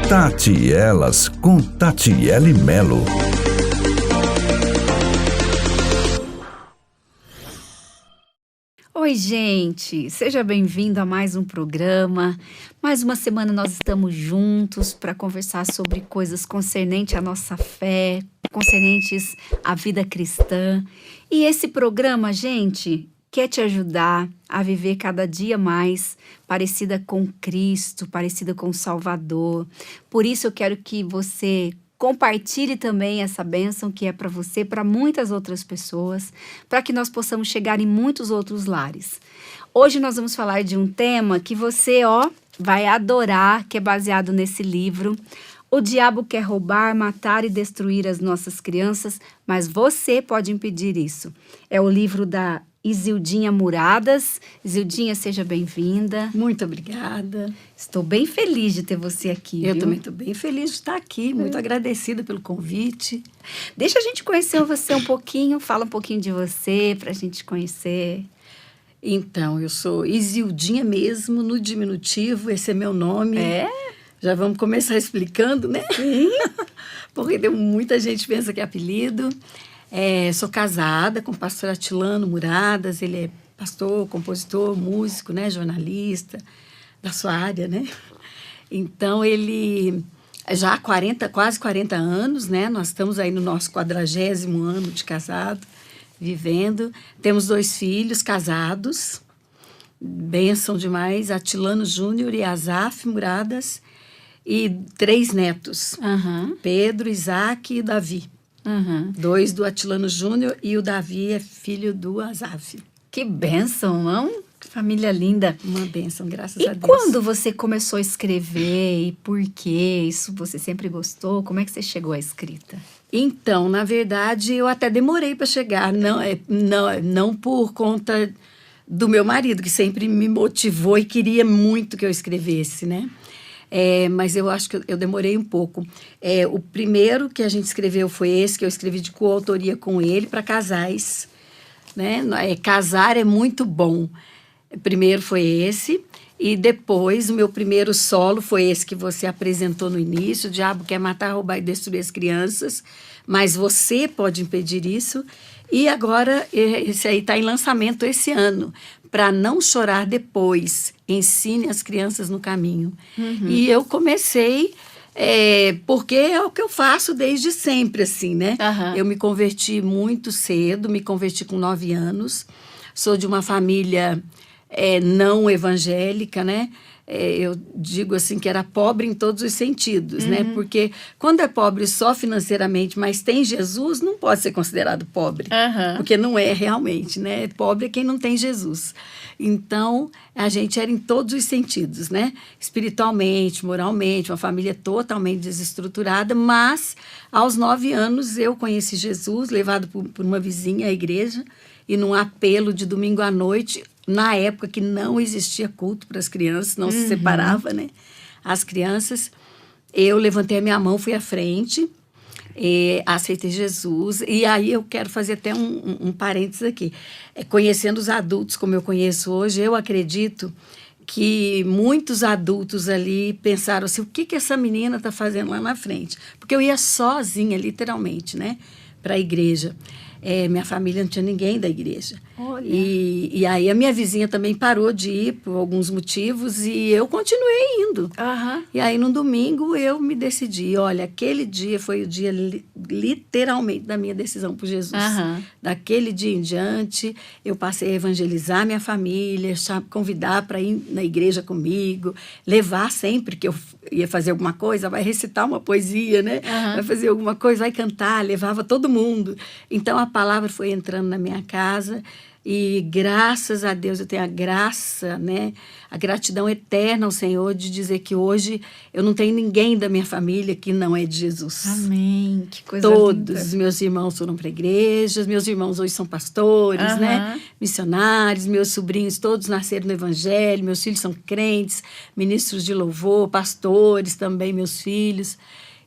Tati e Elas com Tatiele Melo. Oi, gente! Seja bem-vindo a mais um programa. Mais uma semana nós estamos juntos para conversar sobre coisas concernentes à nossa fé, concernentes à vida cristã. E esse programa, gente, quer te ajudar a viver cada dia mais parecida com Cristo, parecida com o Salvador. Por isso eu quero que você compartilhe também essa bênção que é para você, para muitas outras pessoas, para que nós possamos chegar em muitos outros lares. Hoje nós vamos falar de um tema que você, vai adorar, que é baseado nesse livro. O diabo quer roubar, matar e destruir as nossas crianças, mas você pode impedir isso. É o livro da Isildinha Muradas. Isildinha, seja bem-vinda. Muito obrigada. Estou bem feliz de ter você aqui. Eu também estou bem feliz de estar aqui, muito agradecida pelo convite. Deixa a gente conhecer você um pouquinho, fala um pouquinho de você para a gente conhecer. Então, eu sou Isildinha mesmo, no diminutivo, esse é meu nome. É? Já vamos começar explicando, né? Sim. Porque muita gente pensa que é apelido. Sou casada com o pastor Atilano Muradas, ele é pastor, compositor, músico, né, jornalista, da sua área, né? Então, ele já há quase 40 anos, né? Nós estamos aí no nosso 40º ano de casado, vivendo. Temos 2 filhos casados, bênção demais, Atilano Júnior e Azaf Muradas, e 3 netos, Pedro, Isaac e Davi. 2 do Atilano Júnior e o Davi é filho do Azaf. Que bênção, não? Que família linda. Uma bênção, graças a Deus. E quando você começou a escrever e por quê? Isso você sempre gostou? Como é que você chegou à escrita? Então, na verdade, eu até demorei para chegar. Não por conta do meu marido, que sempre me motivou e queria muito que eu escrevesse, né? Mas eu acho que eu demorei um pouco. O primeiro que a gente escreveu foi esse, que eu escrevi de coautoria com ele, para casais. Né? Casar é muito bom. Primeiro foi esse, e depois o meu primeiro solo foi esse que você apresentou no início: o diabo quer matar, roubar e destruir as crianças, mas você pode impedir isso. E agora esse aí está em lançamento esse ano. Para não chorar depois, ensine as crianças no caminho. E eu comecei, porque é o que eu faço desde sempre, assim, né? Eu me converti muito cedo, me converti com 9 anos. Sou de uma família não evangélica, né? Eu digo assim que era pobre em todos os sentidos, né? Porque quando é pobre só financeiramente, mas tem Jesus, não pode ser considerado pobre. Porque não é realmente, né? Pobre é quem não tem Jesus. Então, a gente era em todos os sentidos, né? Espiritualmente, moralmente, uma família totalmente desestruturada, mas aos 9 anos eu conheci Jesus, levado por uma vizinha à igreja, e num apelo de domingo à noite, na época que não existia culto para as crianças, não se separava, né? As crianças, eu levantei a minha mão, fui à frente, aceitei Jesus. E aí eu quero fazer até um parênteses aqui. Conhecendo os adultos como eu conheço hoje, eu acredito que muitos adultos ali pensaram assim: o que essa menina está fazendo lá na frente? Porque eu ia sozinha, literalmente, né? Para a igreja. Minha família não tinha ninguém da igreja. Olha. E aí a minha vizinha também parou de ir por alguns motivos e eu continuei indo. E aí no domingo eu me decidi, olha, aquele dia foi o dia literalmente da minha decisão por Jesus. Daquele dia em diante eu passei a evangelizar minha família, convidar para ir na igreja comigo, levar sempre que eu ia fazer alguma coisa, vai recitar uma poesia, né? Vai fazer alguma coisa, vai cantar, levava todo mundo. Então a palavra foi entrando na minha casa e graças a Deus eu tenho a graça, né? A gratidão eterna ao Senhor de dizer que hoje eu não tenho ninguém da minha família que não é de Jesus. Amém, que coisa Todos linda. os meus irmãos foram para a igreja, meus irmãos hoje são pastores, né? Missionários, meus sobrinhos todos nasceram no evangelho, meus filhos são crentes, ministros de louvor, pastores também, meus filhos.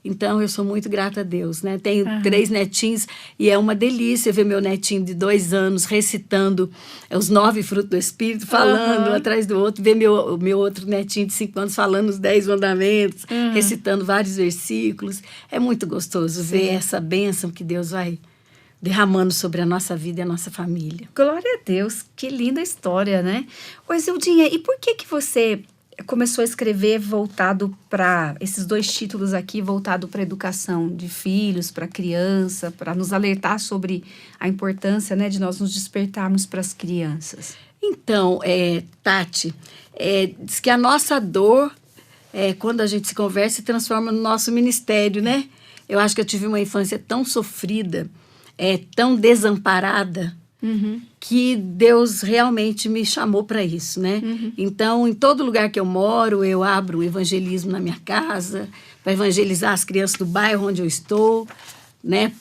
Então, eu sou muito grata a Deus, né? Tenho 3 netinhos e é uma delícia ver meu netinho de 2 anos recitando os 9 frutos do Espírito, falando atrás do outro. Ver meu outro netinho de 5 anos falando os 10 mandamentos, recitando vários versículos. É muito gostoso ver essa bênção que Deus vai derramando sobre a nossa vida e a nossa família. Glória a Deus, que linda história, né? Ô, Zildinha, e por que você começou a escrever voltado para esses 2 títulos aqui, voltado para a educação de filhos, para criança, para nos alertar sobre a importância, né, de nós nos despertarmos para as crianças? Então, Tati, diz que a nossa dor, quando a gente se conversa, se transforma no nosso ministério, né? Eu acho que eu tive uma infância tão sofrida, tão desamparada, que Deus realmente me chamou para isso, né? Então, em todo lugar que eu moro, eu abro o evangelismo na minha casa, para evangelizar as crianças do bairro onde eu estou, né?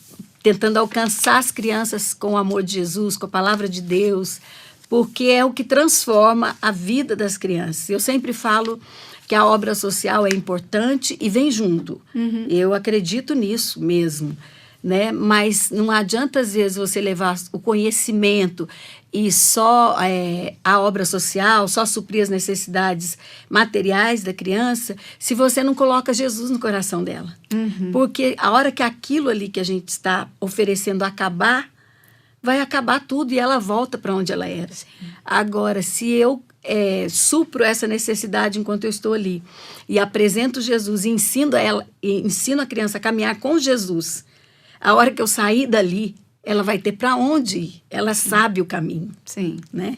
Tentando alcançar as crianças com o amor de Jesus, com a palavra de Deus, porque é o que transforma a vida das crianças. Eu sempre falo que a obra social é importante e vem junto. Eu acredito nisso mesmo. Né? Mas não adianta, às vezes, você levar o conhecimento e só a obra social, só suprir as necessidades materiais da criança, se você não coloca Jesus no coração dela. Porque a hora que aquilo ali que a gente está oferecendo acabar, vai acabar tudo e ela volta para onde ela era. Sim. Agora, se eu supro essa necessidade enquanto eu estou ali e apresento Jesus e ensino a criança a caminhar com Jesus, a hora que eu sair dali, ela vai ter para onde ir. Ela sabe o caminho. Sim. Né?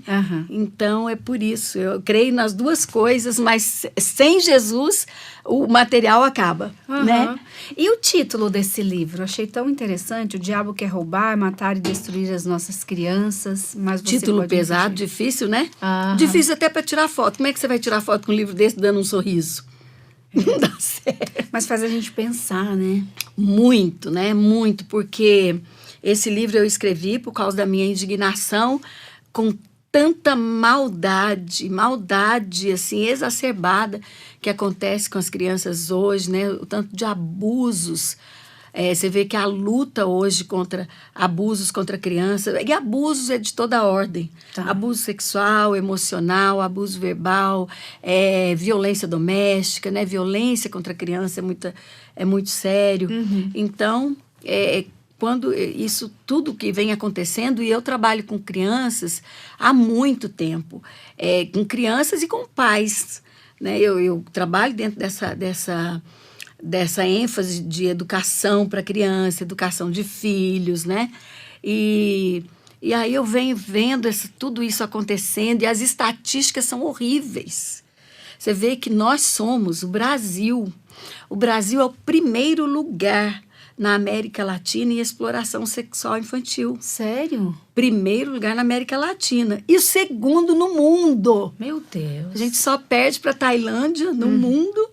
Então, é por isso. Eu creio nas 2 coisas, mas sem Jesus, o material acaba. Né? E o título desse livro? Eu achei tão interessante. O diabo quer roubar, matar e destruir as nossas crianças. Mas você título pesado, difícil, né? Difícil até para tirar foto. Como é que você vai tirar foto com um livro desse dando um sorriso? Não dá certo. Mas faz a gente pensar, né? Muito, né? Muito, porque esse livro eu escrevi por causa da minha indignação com tanta maldade, assim, exacerbada que acontece com as crianças hoje, né? O tanto de abusos. Você vê que a luta hoje contra abusos contra crianças, e abusos é de toda a ordem. Abuso sexual, emocional, abuso verbal, violência doméstica, né? Violência contra a criança é muito sério. Então, quando isso tudo que vem acontecendo, e eu trabalho com crianças há muito tempo, com crianças e com pais, né? Eu trabalho dentro dessa ênfase de educação para criança, educação de filhos, né? E aí eu venho vendo tudo isso acontecendo e as estatísticas são horríveis. Você vê que nós somos o Brasil. O Brasil é o primeiro lugar na América Latina em exploração sexual infantil. Sério? Primeiro lugar na América Latina. E o segundo no mundo. Meu Deus. A gente só perde para a Tailândia no mundo,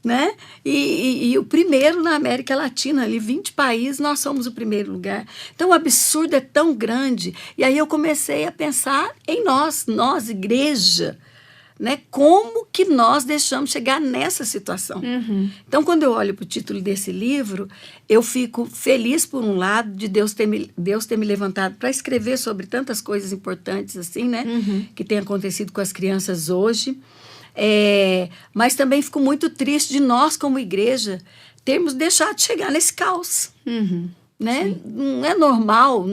né? E o primeiro na América Latina, ali 20 países, nós somos o primeiro lugar. Então, o absurdo é tão grande. E aí eu comecei a pensar em nós, igreja, né? Como que nós deixamos chegar nessa situação? Então, quando eu olho para o título desse livro, eu fico feliz, por um lado, de Deus ter me levantado para escrever sobre tantas coisas importantes assim, né? Que tem acontecido com as crianças hoje. Mas também fico muito triste de nós, como igreja, termos deixado de chegar nesse caos. Né? Não é normal.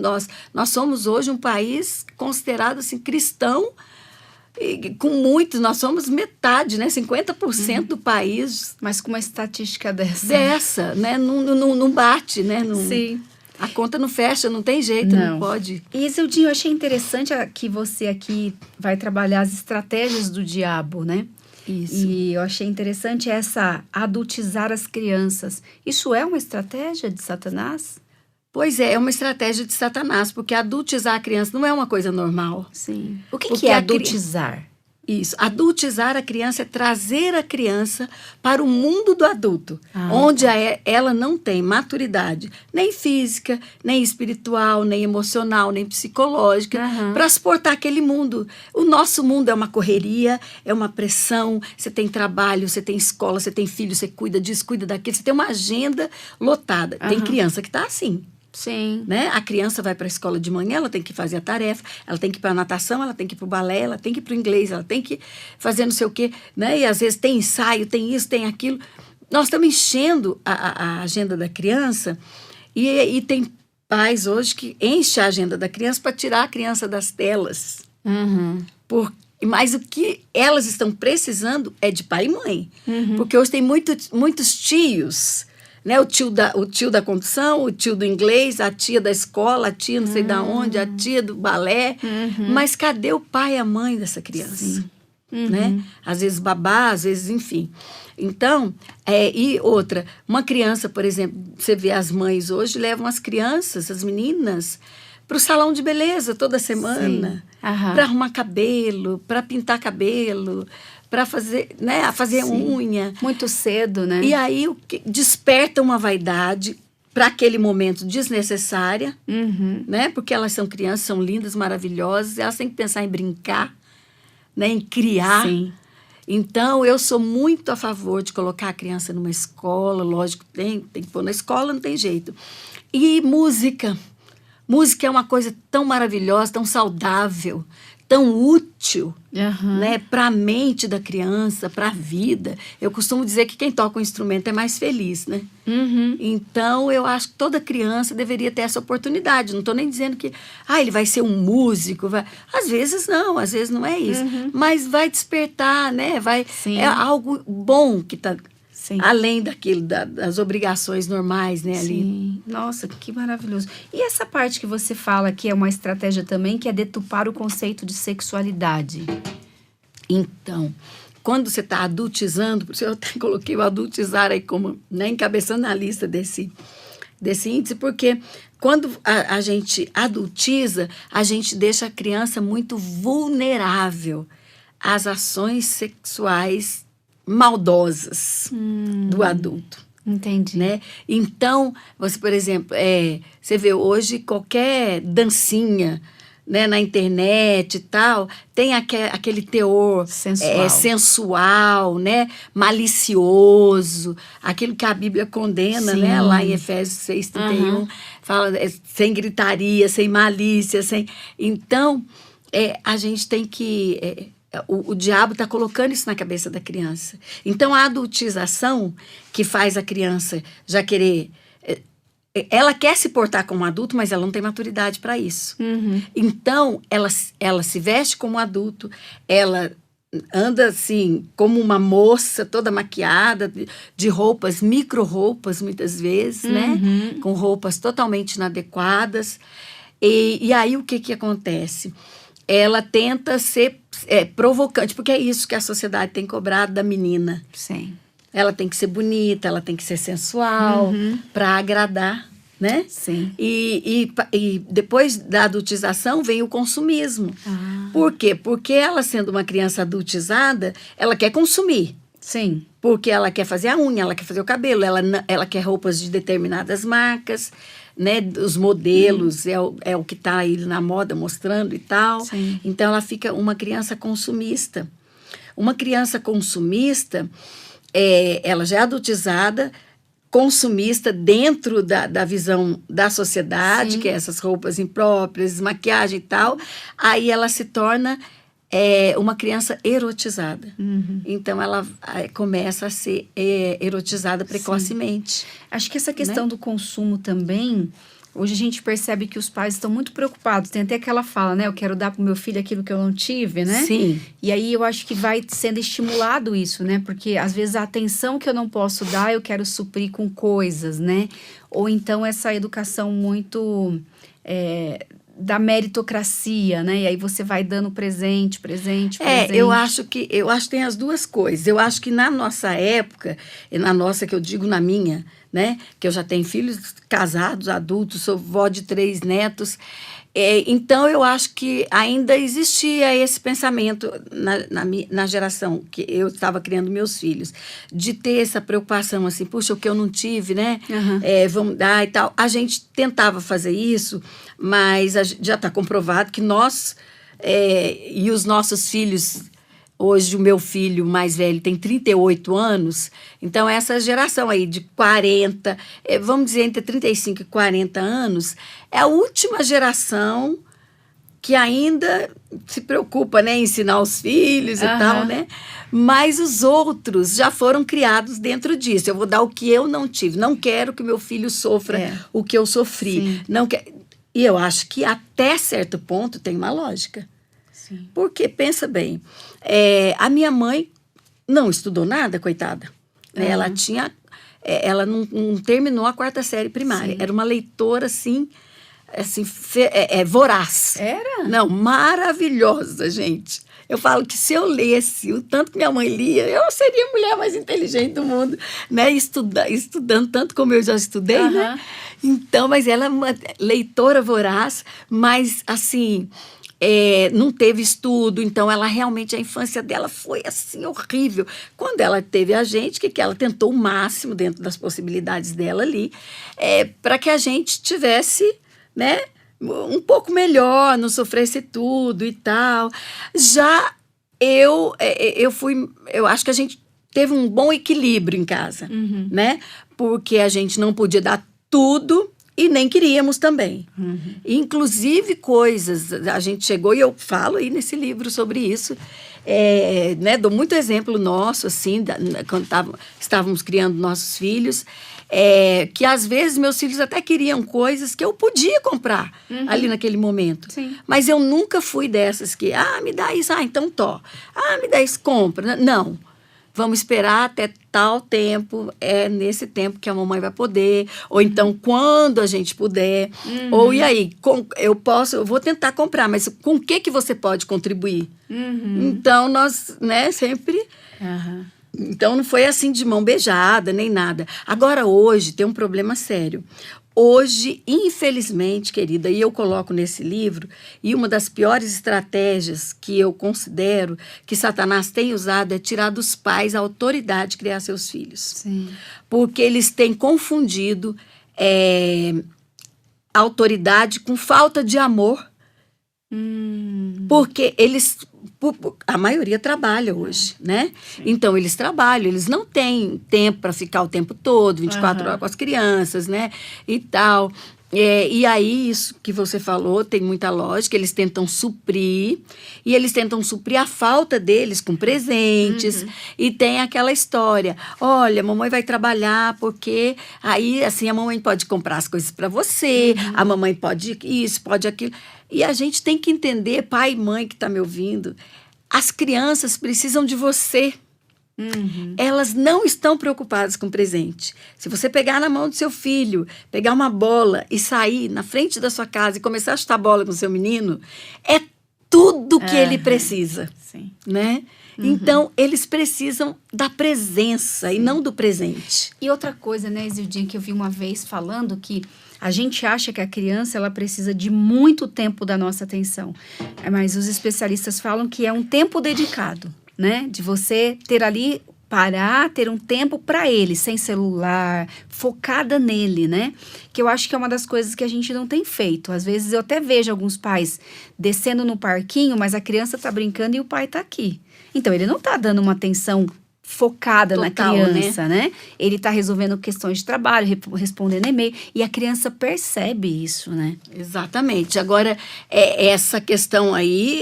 Nós somos hoje um país considerado assim, cristão, e com muitos, nós somos metade, né? 50% do país. Mas com uma estatística dessa. Né? Não bate, né? Sim. A conta não fecha, não tem jeito, não pode. E, Zildinha, eu achei interessante que você aqui vai trabalhar as estratégias do diabo, né? Isso. E eu achei interessante essa adultizar as crianças. Isso é uma estratégia de Satanás? Pois é uma estratégia de Satanás, porque adultizar a criança não é uma coisa normal. Sim. O que é adultizar? Isso. Adultizar a criança é trazer a criança para o mundo do adulto, onde ela não tem maturidade nem física, nem espiritual, nem emocional, nem psicológica, para suportar aquele mundo. O nosso mundo é uma correria, é uma pressão. Você tem trabalho, você tem escola, você tem filho, você cuida disso, cuida daquilo. Você tem uma agenda lotada. Tem criança que está assim. Sim. Né? A criança vai para a escola de manhã, ela tem que fazer a tarefa, ela tem que ir para a natação, ela tem que ir para o balé, ela tem que ir para o inglês, ela tem que fazer não sei o quê, né? E às vezes tem ensaio, tem isso, tem aquilo. Nós estamos enchendo a agenda da criança e tem pais hoje que enchem a agenda da criança para tirar a criança das telas. Mas o que elas estão precisando é de pai e mãe. Porque hoje tem muitos tios, né? O tio da condução, o tio do inglês, a tia da escola, a tia não sei de onde, a tia do balé. Mas cadê o pai e a mãe dessa criança? Né? Às vezes babá, às vezes, enfim. Então, e outra, uma criança, por exemplo, você vê as mães hoje levam as crianças, as meninas, para o salão de beleza toda semana, para arrumar cabelo, para pintar cabelo, para fazer, né, fazer unha. Muito cedo, né? E aí desperta uma vaidade para aquele momento desnecessária, né? Porque elas são crianças, são lindas, maravilhosas, elas têm que pensar em brincar, né, em criar. Sim. Então, eu sou muito a favor de colocar a criança numa escola, lógico, tem que pôr na escola, não tem jeito. E música. Música é uma coisa tão maravilhosa, tão saudável, tão útil, né, para a mente da criança, para a vida. Eu costumo dizer que quem toca um instrumento é mais feliz, né? Então, eu acho que toda criança deveria ter essa oportunidade. Não estou nem dizendo que ele vai ser um músico. Às vezes não é isso. Mas vai despertar, né? É algo bom que está além daquilo, das obrigações normais, né? Ali. Sim. Nossa, que maravilhoso. E essa parte que você fala que é uma estratégia também, que é detupar o conceito de sexualidade. Então, quando você está adultizando, por isso eu até coloquei o adultizar aí como, né, encabeçando na lista desse índice, porque quando a gente adultiza, a gente deixa a criança muito vulnerável às ações sexuais maldosas do adulto. Entendi. Né? Então, você, por exemplo, você vê hoje qualquer dancinha, né, na internet e tal, tem aquele teor sensual, né, malicioso, aquilo que a Bíblia condena, né, lá em Efésios 6:31, fala sem gritaria, sem malícia, sem... Então, a gente tem que... O diabo está colocando isso na cabeça da criança. Então, a adultização que faz a criança já querer... Ela quer se portar como adulto, mas ela não tem maturidade para isso. Então, ela se veste como adulto, ela anda assim, como uma moça, toda maquiada, de roupas, micro-roupas, muitas vezes, né? Com roupas totalmente inadequadas. E aí, o que acontece? Ela tenta ser provocante, porque é isso que a sociedade tem cobrado da menina. Sim. Ela tem que ser bonita, ela tem que ser sensual, para agradar, né? Sim. E depois da adultização vem o consumismo. Por quê? Porque ela, sendo uma criança adultizada, ela quer consumir. Sim. Porque ela quer fazer a unha, ela quer fazer o cabelo, ela quer roupas de determinadas marcas, né? Os modelos, é o que está aí na moda mostrando e tal. Sim. Então, ela fica uma criança consumista. Uma criança consumista, ela já é adultizada, consumista dentro da visão da sociedade, que é essas roupas impróprias, maquiagem e tal. Aí ela se torna... uma criança erotizada. Então, ela começa a ser erotizada precocemente. Sim. Acho que essa questão do consumo também, hoje a gente percebe que os pais estão muito preocupados. Tem até aquela fala, né? Eu quero dar para o meu filho aquilo que eu não tive, né? Sim. E aí eu acho que vai sendo estimulado isso, né? Porque às vezes a atenção que eu não posso dar, eu quero suprir com coisas, né? Ou então essa educação muito... da meritocracia, né? E aí você vai dando presente. Eu acho que tem as duas coisas. Eu acho que na nossa época, e na nossa, que eu digo na minha, né? Que eu já tenho filhos casados, adultos, sou vó de 3 netos. Então, eu acho que ainda existia esse pensamento na geração que eu estava criando meus filhos, de ter essa preocupação assim, puxa, o que eu não tive, né? Uhum. Vamos dar e tal. A gente tentava fazer isso, mas já está comprovado que nós e os nossos filhos... Hoje, o meu filho mais velho tem 38 anos, então essa geração aí de 40, vamos dizer, entre 35 e 40 anos, é a última geração que ainda se preocupa, né, em ensinar os filhos e tal, né? Mas os outros já foram criados dentro disso. Eu vou dar o que eu não tive. Não quero que meu filho sofra o que eu sofri. Não quero... E eu acho que até certo ponto tem uma lógica. Sim. Porque, pensa bem, a minha mãe não estudou nada, coitada. Ela tinha... ela não terminou a 4ª série primária. Sim. Era uma leitora, assim voraz. Era? Não, maravilhosa, gente. Eu falo que se eu lesse o tanto que minha mãe lia, eu seria a mulher mais inteligente do mundo, né? Estudando tanto como eu já estudei, né? Então, mas ela é uma leitora voraz, mas, assim... não teve estudo, então ela realmente, a infância dela foi assim horrível. Quando ela teve a gente, que ela tentou o máximo dentro das possibilidades dela ali, para que a gente tivesse, né, um pouco melhor, não sofresse tudo e tal. Já eu acho que a gente teve um bom equilíbrio em casa, né, porque a gente não podia dar tudo, e nem queríamos também. Inclusive coisas, a gente chegou, e eu falo aí nesse livro sobre isso, né, dou muito exemplo nosso, assim, quando estávamos criando nossos filhos, que às vezes meus filhos até queriam coisas que eu podia comprar ali naquele momento. Sim. Mas eu nunca fui dessas que, me dá isso, então me dá isso, compra. Não. Vamos esperar até tal tempo, nesse tempo que a mamãe vai poder, ou então quando a gente puder, ou e aí, eu vou tentar comprar, mas com o que você pode contribuir? Então, nós, né, sempre... Então, não foi assim de mão beijada, nem nada. Agora, hoje, tem um problema sério. Hoje, infelizmente, querida, e eu coloco nesse livro, e uma das piores estratégias que eu considero que Satanás tem usado é tirar dos pais a autoridade de criar seus filhos. Sim. Porque eles têm confundido autoridade com falta de amor. Porque a maioria trabalha hoje, né? Sim. Então, eles trabalham, eles não têm tempo para ficar o tempo todo, 24 horas com as crianças, né? E tal. E aí, isso que você falou tem muita lógica, eles tentam suprir, e eles tentam suprir a falta deles com presentes, e tem aquela história, olha, a mamãe vai trabalhar porque aí, assim, a mamãe pode comprar as coisas para você, a mamãe pode isso, pode aquilo. E a gente tem que entender, pai e mãe que está me ouvindo, as crianças precisam de você. Elas não estão preocupadas com presente. Se você pegar na mão do seu filho, pegar uma bola e sair na frente da sua casa e começar a chutar bola com o seu menino, é tudo que ele precisa. Sim. Né? Então, eles precisam da presença e não do presente. E outra coisa, né, Isildinha, que eu vi uma vez falando que a gente acha que a criança ela precisa de muito tempo da nossa atenção, mas os especialistas falam que é um tempo dedicado, né? De você ter ali, parar, ter um tempo para ele, sem celular, focada nele, né? Que eu acho que é uma das coisas que a gente não tem feito. Às vezes eu até vejo alguns pais descendo no parquinho, mas a criança tá brincando e o pai tá aqui. Então ele não tá dando uma atenção focada total, na criança, né? Ele tá resolvendo questões de trabalho, respondendo e-mail, e a criança percebe isso, né? Exatamente. Agora, essa questão aí,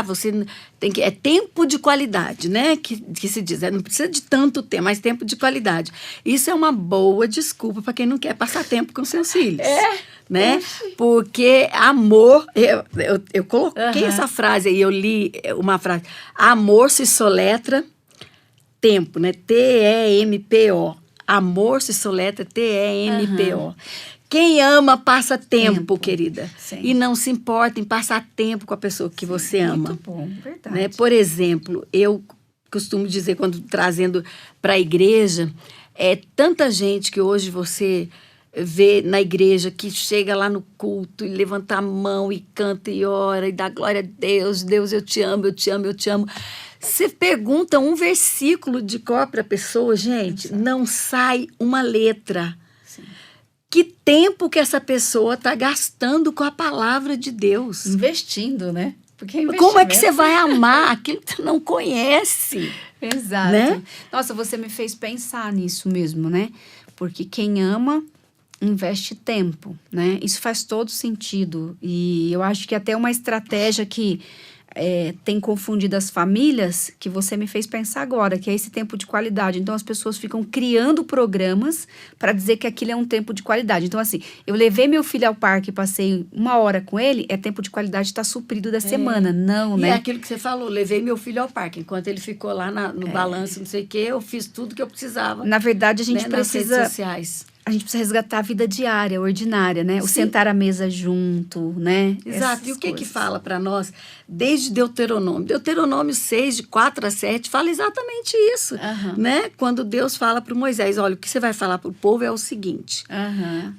você tem que... É tempo de qualidade, né? Que se diz, não precisa de tanto tempo, mas tempo de qualidade. Isso é uma boa desculpa para quem não quer passar tempo com seus filhos. Né? Porque amor... Eu coloquei essa frase aí, eu li uma frase. Amor se soletra... tempo, né? T-E-M-P-O. Amor se soletra T-E-M-P-O. Quem ama passa tempo, querida. Sim. E não se importa em passar tempo com a pessoa que você ama. Muito bom, verdade. Né? Por exemplo, eu costumo dizer, quando trazendo para a igreja, tanta gente que hoje você ver na igreja que chega lá no culto e levanta a mão e canta e ora e dá glória a Deus. Deus, eu te amo, eu te amo, eu te amo. Você pergunta um versículo de cor para a pessoa, gente, não sai uma letra. Sim. Que tempo que essa pessoa está gastando com a palavra de Deus? Investindo, né? Porque como é que você vai amar aquilo que você não conhece? Exato. Né? Nossa, você me fez pensar nisso mesmo, né? Porque quem ama investe tempo, né? Isso faz todo sentido. E eu acho que até uma estratégia que tem confundido as famílias, que você me fez pensar agora, que é esse tempo de qualidade. Então, as pessoas ficam criando programas para dizer que aquilo é um tempo de qualidade. Então, assim, eu levei meu filho ao parque e passei 1 hora com ele, é tempo de qualidade, está suprido da semana. Não, E né? é aquilo que você falou, levei meu filho ao parque. Enquanto ele ficou lá no balanço, não sei o quê, eu fiz tudo que eu precisava. Na verdade, a gente nas precisa... redes sociais. A gente precisa resgatar a vida diária, ordinária, né? O Sim. sentar à mesa junto, né? Exato. Essas E o que coisas. fala para nós? Desde Deuteronômio. Deuteronômio 6, de 4 a 7, fala exatamente isso. Né? Quando Deus fala para Moisés, olha, o que você vai falar para o povo é o seguinte.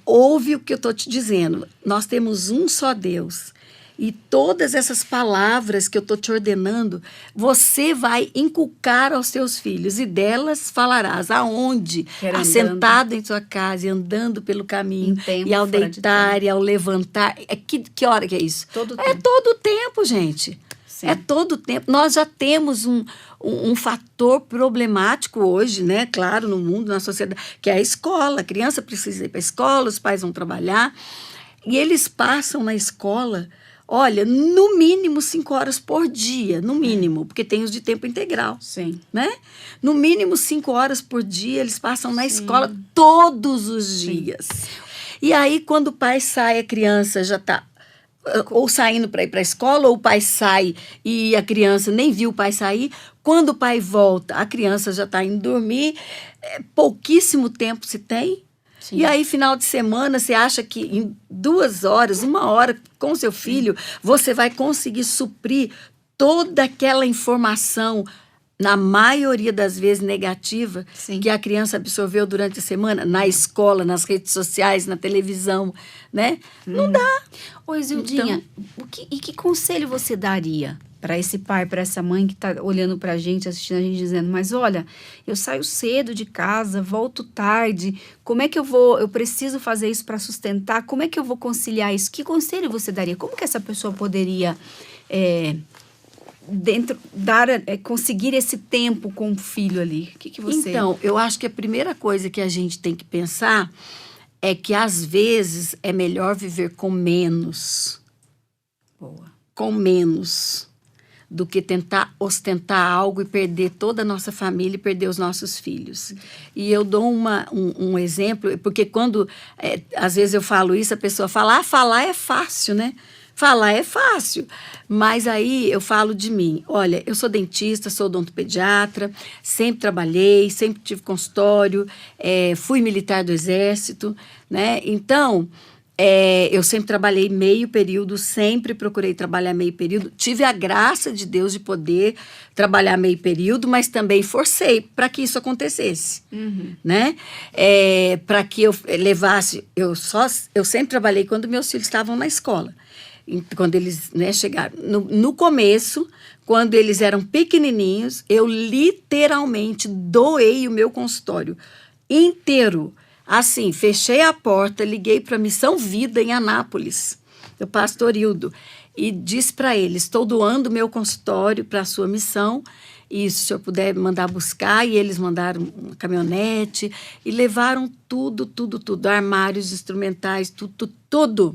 Ouve o que eu estou te dizendo. Nós temos um só Deus. E todas essas palavras que eu estou te ordenando, você vai inculcar aos seus filhos, e delas falarás aonde? Assentado em sua casa e andando pelo caminho, tempo, e ao fora de deitar e ao levantar. Que hora que é isso? Todo É tempo. todo o tempo, gente. Sim. É todo o tempo. Nós já temos um fator problemático hoje, né? Claro, no mundo, na sociedade, que é a escola. A criança precisa ir para a escola, os pais vão trabalhar. E eles passam na escola... Olha, no mínimo 5 horas por dia, no mínimo, porque tem os de tempo integral. Sim. Né? No mínimo 5 horas por dia, eles passam na escola todos os dias. E aí, quando o pai sai, a criança já está ou saindo para ir para a escola, ou o pai sai e a criança nem viu o pai sair. Quando o pai volta, a criança já está indo dormir. Pouquíssimo tempo se tem. Sim. E aí, final de semana, você acha que em 2 horas, 1 hora com seu filho, você vai conseguir suprir toda aquela informação, na maioria das vezes negativa, que a criança absorveu durante a semana, na escola, nas redes sociais, na televisão, né? Não dá. Ô, Isildinha, que conselho você daria para esse pai, para essa mãe que está olhando para a gente, assistindo a gente, dizendo, mas olha, eu saio cedo de casa, volto tarde, como é que eu preciso fazer isso para sustentar, como é que eu vou conciliar isso? Que conselho você daria? Como que essa pessoa poderia conseguir esse tempo com o filho ali? O que você... Então, eu acho que a primeira coisa que a gente tem que pensar é que, às vezes, é melhor viver com menos. Boa. Com menos do que tentar ostentar algo e perder toda a nossa família e perder os nossos filhos. E eu dou um exemplo, porque quando, às vezes eu falo isso, a pessoa fala, falar é fácil, né? Falar é fácil, mas aí eu falo de mim. Olha, eu sou dentista, sou odontopediatra, sempre trabalhei, sempre tive consultório, fui militar do Exército, né? Então... eu sempre trabalhei meio período, sempre procurei trabalhar meio período. Tive a graça de Deus de poder trabalhar meio período, mas também forcei para que isso acontecesse. Né? Para que eu levasse... Eu sempre trabalhei quando meus filhos estavam na escola. Quando eles, né, chegaram. No começo, quando eles eram pequenininhos, eu literalmente doei o meu consultório inteiro. Assim, fechei a porta, liguei para a Missão Vida em Anápolis, do pastor Hildo, e disse para eles, estou doando meu consultório para a sua missão, e se o senhor puder mandar buscar, e eles mandaram uma caminhonete, e levaram tudo, armários, instrumentais, tudo.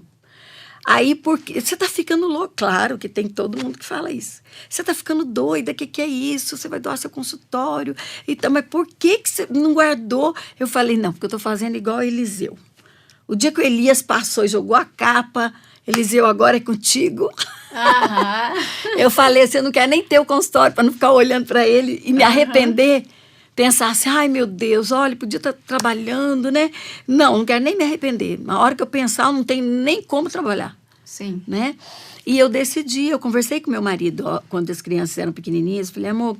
Aí, porque você está ficando louco, claro que tem todo mundo que fala isso. Você está ficando doida, o que é isso? Você vai doar seu consultório. Então, mas por que você não guardou? Eu falei, não, porque eu estou fazendo igual a Eliseu. O dia que o Elias passou e jogou a capa, Eliseu, agora é contigo. Eu falei, você não quer nem ter o consultório para não ficar olhando para ele e me arrepender. Pensar assim, ai meu Deus, olha, podia estar trabalhando, né? Não quero nem me arrepender. Na hora que eu pensar, eu não tenho nem como trabalhar. Sim. Né? E eu decidi, eu conversei com meu marido, quando as crianças eram pequenininhas, falei, amor,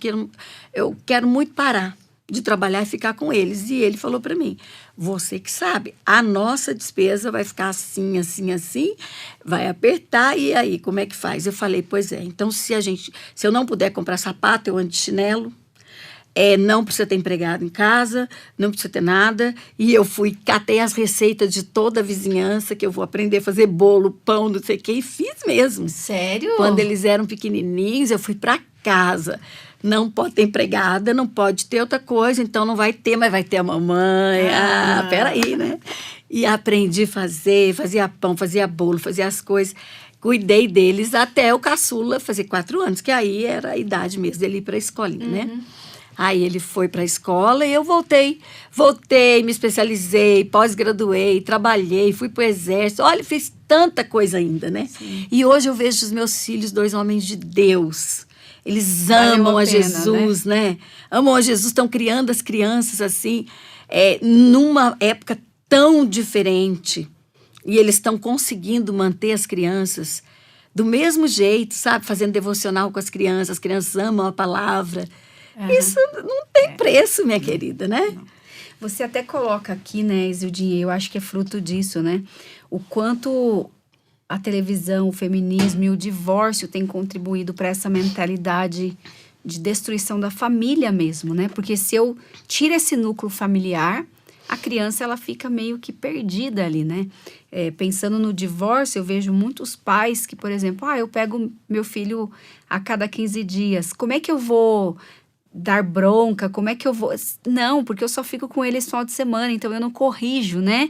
eu quero muito parar. de trabalhar e ficar com eles. E ele falou para mim, você que sabe, a nossa despesa vai ficar assim, assim, assim, vai apertar, e aí, como é que faz? Eu falei, pois é, então se eu não puder comprar sapato, eu ando de chinelo, não precisa ter empregado em casa, não precisa ter nada. E eu catei as receitas de toda a vizinhança, que eu vou aprender a fazer bolo, pão, não sei o quê, e fiz mesmo. Sério? Quando eles eram pequenininhos, eu fui para casa. Não pode ter empregada, não pode ter outra coisa, então não vai ter, mas vai ter a mamãe. Peraí, né? E aprendi a fazer, fazia pão, fazia bolo, fazia as coisas. Cuidei deles até o caçula fazer 4 anos, que aí era a idade mesmo dele ir para a escolinha, né? Aí ele foi para a escola e eu voltei, me especializei, pós-graduei, trabalhei, fui para o exército. Olha, fiz tanta coisa ainda, né? Sim. E hoje eu vejo os meus filhos, 2 homens de Deus. Eles amam a Jesus, né? Amam a Jesus, estão criando as crianças assim, numa época tão diferente. E eles estão conseguindo manter as crianças do mesmo jeito, sabe? Fazendo devocional com as crianças amam a palavra. Isso não tem preço, minha querida, né? Não. Você até coloca aqui, né, Isildinha, eu acho que é fruto disso, né? O quanto a televisão, o feminismo e o divórcio têm contribuído para essa mentalidade de destruição da família mesmo, né? Porque se eu tiro esse núcleo familiar, a criança ela fica meio que perdida ali, né? Pensando no divórcio, eu vejo muitos pais que, por exemplo, eu pego meu filho a cada 15 dias, como é que eu vou dar bronca, como é que eu vou... Não, porque eu só fico com eles no final de semana, então eu não corrijo, né?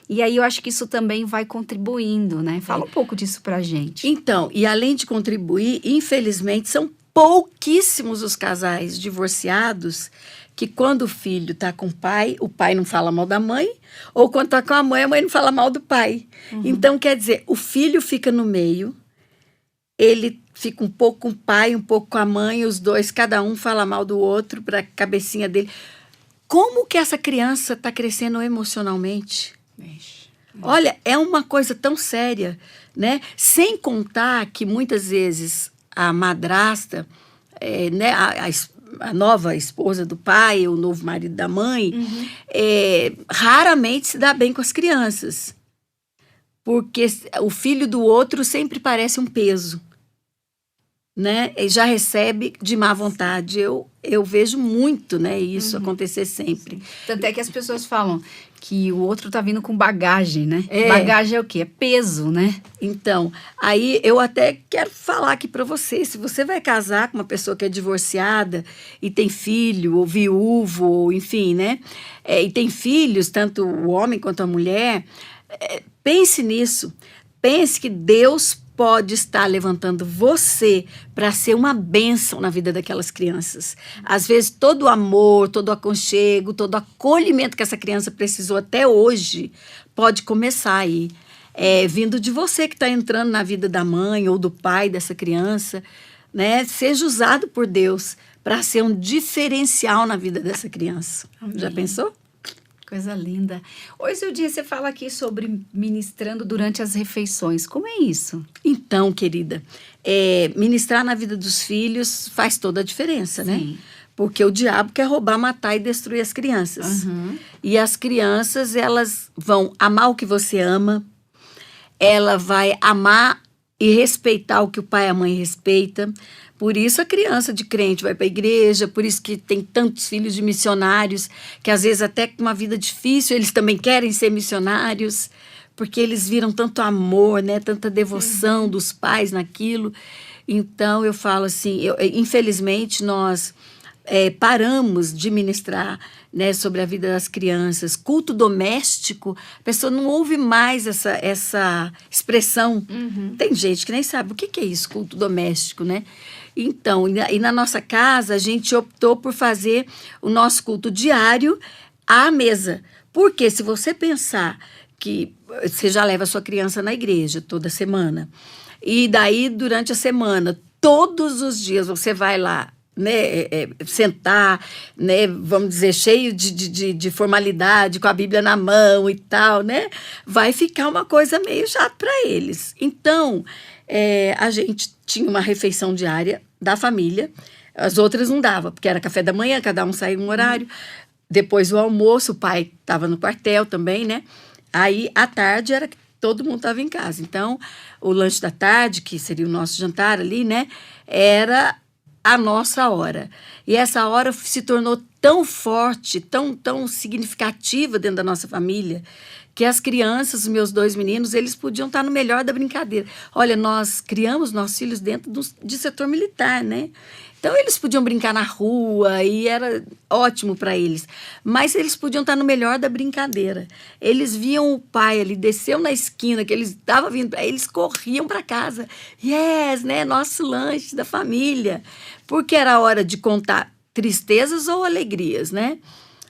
E aí eu acho que isso também vai contribuindo, né? Fala um pouco disso pra gente. Então, e além de contribuir, infelizmente, são pouquíssimos os casais divorciados que quando o filho tá com o pai não fala mal da mãe, ou quando tá com a mãe não fala mal do pai. Então, quer dizer, o filho fica no meio, ele fica um pouco com o pai, um pouco com a mãe, os dois, cada um fala mal do outro para a cabecinha dele. Como que essa criança está crescendo emocionalmente? Olha, é uma coisa tão séria, né? Sem contar que muitas vezes a madrasta, né, a nova esposa do pai, o novo marido da mãe, raramente se dá bem com as crianças. Porque o filho do outro sempre parece um peso, né? E já recebe de má vontade. Eu vejo muito, né, isso acontecer sempre. Sim. Tanto é que as pessoas falam que o outro tá vindo com bagagem, né? Bagagem é o quê? É peso, né? Então, aí eu até quero falar aqui para você, se você vai casar com uma pessoa que é divorciada e tem filho, ou viúvo, ou enfim, né? E tem filhos, tanto o homem quanto a mulher, pense nisso. Pense que Deus pode estar levantando você para ser uma bênção na vida daquelas crianças. Às vezes, todo o amor, todo o aconchego, todo o acolhimento que essa criança precisou até hoje pode começar aí. Vindo de você que está entrando na vida da mãe ou do pai dessa criança, né? Seja usado por Deus para ser um diferencial na vida dessa criança. Amém. Já pensou? Coisa linda. Hoje o dia você fala aqui sobre ministrando durante as refeições. Como é isso? Então, querida, ministrar na vida dos filhos faz toda a diferença, né? Sim. Porque o diabo quer roubar, matar e destruir as crianças. E as crianças, elas vão amar o que você ama, ela vai amar e respeitar o que o pai e a mãe respeitam. Por isso a criança de crente vai para a igreja, por isso que tem tantos filhos de missionários, que às vezes até com uma vida difícil, eles também querem ser missionários, porque eles viram tanto amor, né, tanta devoção dos pais naquilo. Então eu falo assim, infelizmente nós paramos de ministrar, né, sobre a vida das crianças. Culto doméstico, a pessoa não ouve mais essa expressão. Tem gente que nem sabe o que é isso, culto doméstico, né? Então, e na nossa casa, a gente optou por fazer o nosso culto diário à mesa. Porque se você pensar que você já leva a sua criança na igreja toda semana, e daí, durante a semana, todos os dias, você vai lá, né, sentar, né, vamos dizer, cheio de formalidade, com a Bíblia na mão e tal, né? Vai ficar uma coisa meio chata para eles. Então, a gente tinha uma refeição diária da família, As outras não dava, porque era café da manhã, cada um saía um horário. Depois o almoço, o pai estava no quartel também, né? Aí, à tarde, era que todo mundo estava em casa. Então, o lanche da tarde, que seria o nosso jantar ali, né? Era a nossa hora. E essa hora se tornou tão forte, tão significativa dentro da nossa família, que as crianças, os meus 2 meninos, eles podiam estar no melhor da brincadeira. Olha, nós criamos nossos filhos dentro de setor militar, né? Então, eles podiam brincar na rua e era ótimo para eles. Mas eles podiam estar no melhor da brincadeira. Eles viam o pai ali, desceu na esquina, que eles estavam vindo, eles corriam para casa. Yes, né? Nosso lanche da família. Porque era hora de contar tristezas ou alegrias, né?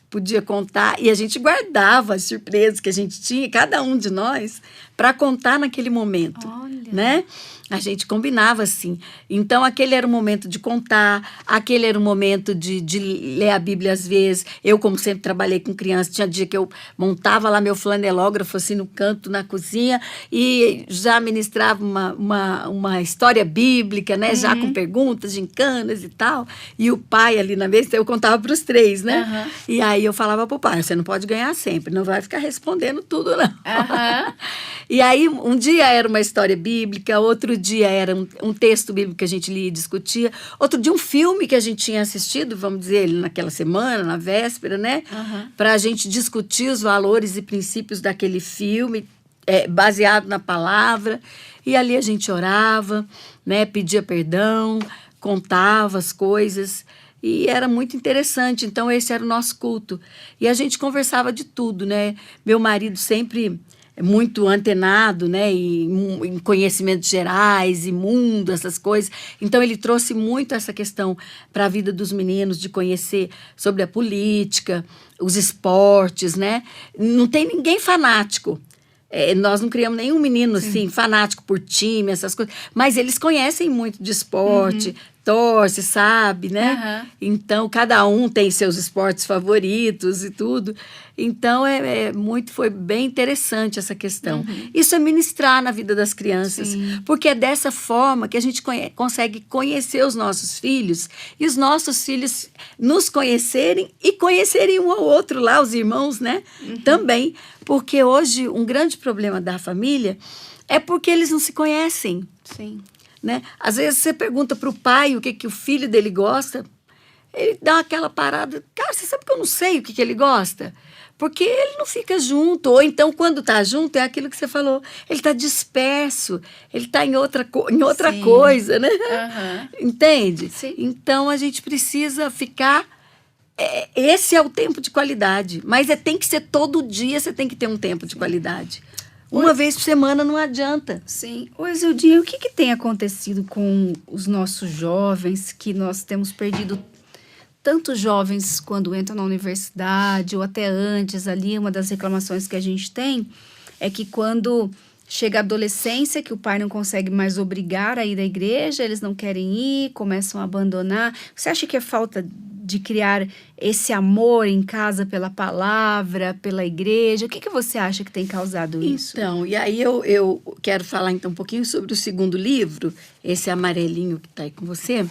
Podia contar, e a gente guardava as surpresas que a gente tinha, cada um de nós, para contar naquele momento. Olha. Né? A gente combinava assim. Então, aquele era o momento de contar, aquele era o momento de ler a Bíblia às vezes. Eu, como sempre trabalhei com criança, tinha dia que eu montava lá meu flanelógrafo assim no canto, na cozinha, e já ministrava uma história bíblica, né? Já com perguntas, gincanas e tal. E o pai ali na mesa, eu contava para os 3, né? E aí eu falava pro pai, você não pode ganhar sempre, não vai ficar respondendo tudo, não. E aí, um dia era uma história bíblica, outro dia era um texto bíblico que a gente lia e discutia, outro dia um filme que a gente tinha assistido, vamos dizer, naquela semana, na véspera, né? Para a gente discutir os valores e princípios daquele filme, baseado na palavra. E ali a gente orava, né? Pedia perdão, contava as coisas. E era muito interessante. Então, esse era o nosso culto. E a gente conversava de tudo, né? Meu marido sempre muito antenado, né, em conhecimentos gerais, e mundo, essas coisas. Então, ele trouxe muito essa questão para a vida dos meninos, de conhecer sobre a política, os esportes, né? Não tem ninguém fanático. Nós não criamos nenhum menino assim, fanático por time, essas coisas. Mas eles conhecem muito de esporte, torce, sabe, né? Então, cada um tem seus esportes favoritos e tudo. Então, foi bem interessante essa questão. Isso é ministrar na vida das crianças, porque é dessa forma que a gente consegue conhecer os nossos filhos e os nossos filhos nos conhecerem e conhecerem um ao outro lá, os irmãos, né? Também, porque hoje um grande problema da família é porque eles não se conhecem. Sim. Né? Às vezes você pergunta para o pai o que o filho dele gosta, ele dá aquela parada, cara, você sabe que eu não sei o que ele gosta? Porque ele não fica junto, ou então quando está junto é aquilo que você falou, ele está disperso, ele está em outra coisa, né? Entende? Sim. Então a gente precisa ficar, esse é o tempo de qualidade, mas tem que ser todo dia, você tem que ter um tempo de qualidade. Uma vez por semana não adianta. Sim. Ô, Isildinha, o que tem acontecido com os nossos jovens, que nós temos perdido tantos jovens quando entram na universidade ou até antes ali? Uma das reclamações que a gente tem é que quando chega a adolescência, que o pai não consegue mais obrigar a ir à igreja, eles não querem ir, começam a abandonar. Você acha que é falta de criar esse amor em casa pela palavra, pela igreja? O que você acha que tem causado isso? Então, e aí eu quero falar então um pouquinho sobre o segundo livro, esse amarelinho que está aí com você,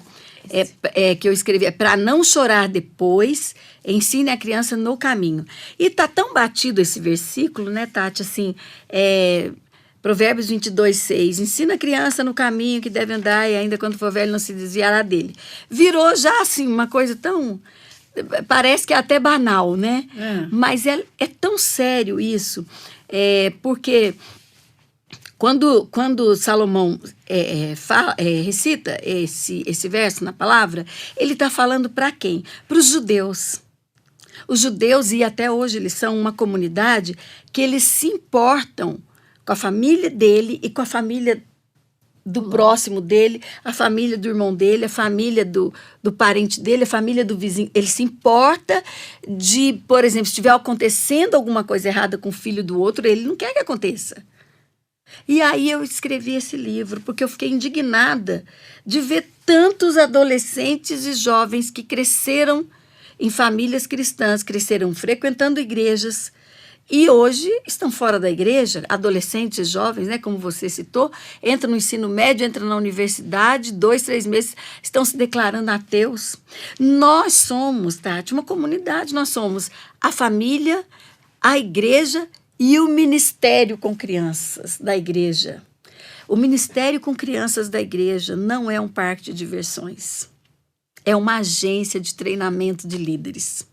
que eu escrevi, para não chorar depois, ensine a criança no caminho. E tá tão batido esse versículo, né, Tati, assim, Provérbios 22:6, ensina a criança no caminho que deve andar e ainda quando for velho não se desviará dele. Virou já assim uma coisa tão, parece que é até banal, né? Mas é tão sério isso, porque quando Salomão recita esse verso na palavra, ele está falando para quem? Para os judeus. Os judeus, e até hoje eles são uma comunidade que eles se importam com a família dele e com a família do próximo dele, a família do irmão dele, a família do parente dele, a família do vizinho. Ele se importa de, por exemplo, se estiver acontecendo alguma coisa errada com o filho do outro, ele não quer que aconteça. E aí eu escrevi esse livro, porque eu fiquei indignada de ver tantos adolescentes e jovens que cresceram em famílias cristãs, cresceram frequentando igrejas, E hoje estão fora da igreja, adolescentes, jovens, né, como você citou, entram no ensino médio, entram na universidade, 2, 3 meses, estão se declarando ateus. Nós somos, Tati, uma comunidade, nós somos a família, a igreja e o ministério com crianças da igreja. O ministério com crianças da igreja não é um parque de diversões, é uma agência de treinamento de líderes.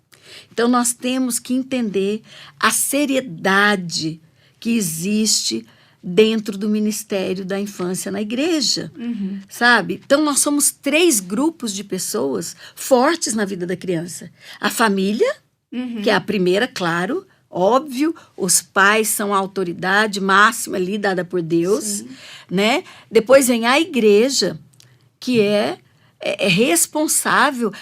Então, nós temos que entender a seriedade que existe dentro do Ministério da Infância na igreja, sabe? Então, nós somos 3 grupos de pessoas fortes na vida da criança. A família, que é a primeira, claro, óbvio, os pais são a autoridade máxima ali dada por Deus, né? Depois vem a igreja, que é responsável,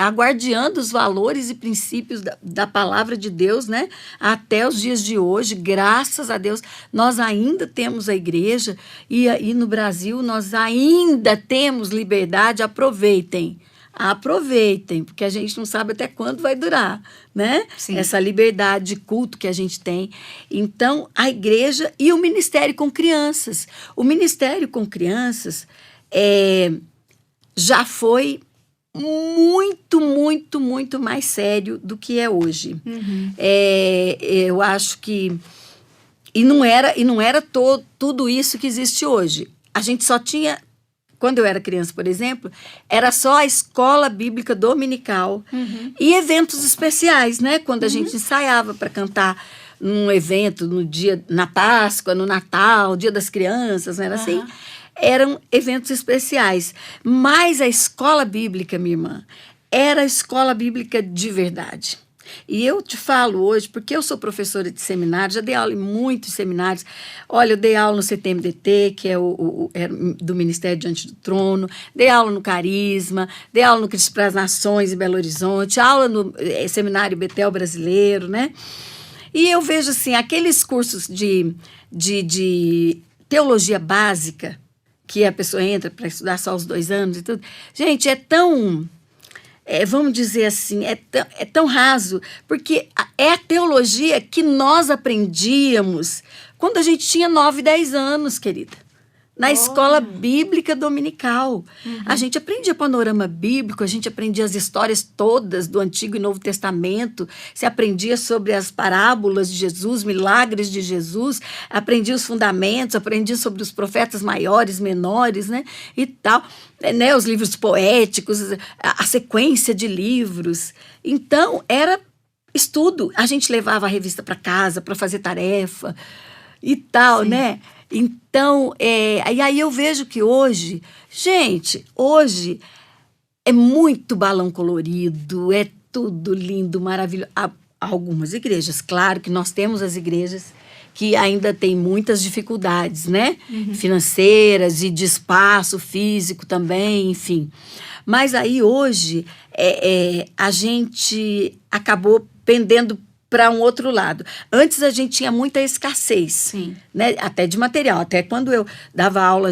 a guardiã dos valores e princípios da palavra de Deus, né? Até os dias de hoje, graças a Deus, nós ainda temos a igreja e no Brasil nós ainda temos liberdade. Aproveitem, porque a gente não sabe até quando vai durar, né? Sim. Essa liberdade de culto que a gente tem. Então, a igreja e o ministério com crianças. O ministério com crianças já foi muito, muito, muito mais sério do que é hoje. Eu acho que... E não era tudo isso que existe hoje. A gente só tinha... Quando eu era criança, por exemplo, era só a escola bíblica dominical e eventos especiais, né? Quando a gente ensaiava para cantar num evento, na Páscoa, no Natal, Dia das Crianças, não era assim? Eram eventos especiais. Mas a escola bíblica, minha irmã, era a escola bíblica de verdade. E eu te falo hoje, porque eu sou professora de seminário, já dei aula em muitos seminários. Olha, eu dei aula no CTMDT, que é do Ministério Diante do Trono, dei aula no Carisma, dei aula no Cristo para as Nações em Belo Horizonte, aula no Seminário Betel Brasileiro, né? E eu vejo, assim, aqueles cursos de teologia básica, que a pessoa entra para estudar só os 2 anos e tudo. Gente, é tão... vamos dizer assim, é tão raso, porque é a teologia que nós aprendíamos quando a gente tinha 9, 10 anos, querida. Na escola bíblica dominical. A gente aprendia panorama bíblico, a gente aprendia as histórias todas do Antigo e Novo Testamento, se aprendia sobre as parábolas de Jesus, milagres de Jesus, aprendia os fundamentos, aprendia sobre os profetas maiores, menores, né? E tal, né? Os livros poéticos, a sequência de livros. Então, era estudo. A gente levava a revista para casa para fazer tarefa e tal, né? Então, e aí eu vejo que hoje é muito balão colorido, é tudo lindo, maravilhoso. Há algumas igrejas, claro que nós temos as igrejas que ainda têm muitas dificuldades, né? Financeiras e de espaço físico também, enfim. Mas aí hoje a gente acabou pendendo para um outro lado. Antes a gente tinha muita escassez, né? Até de material. Até quando eu dava aula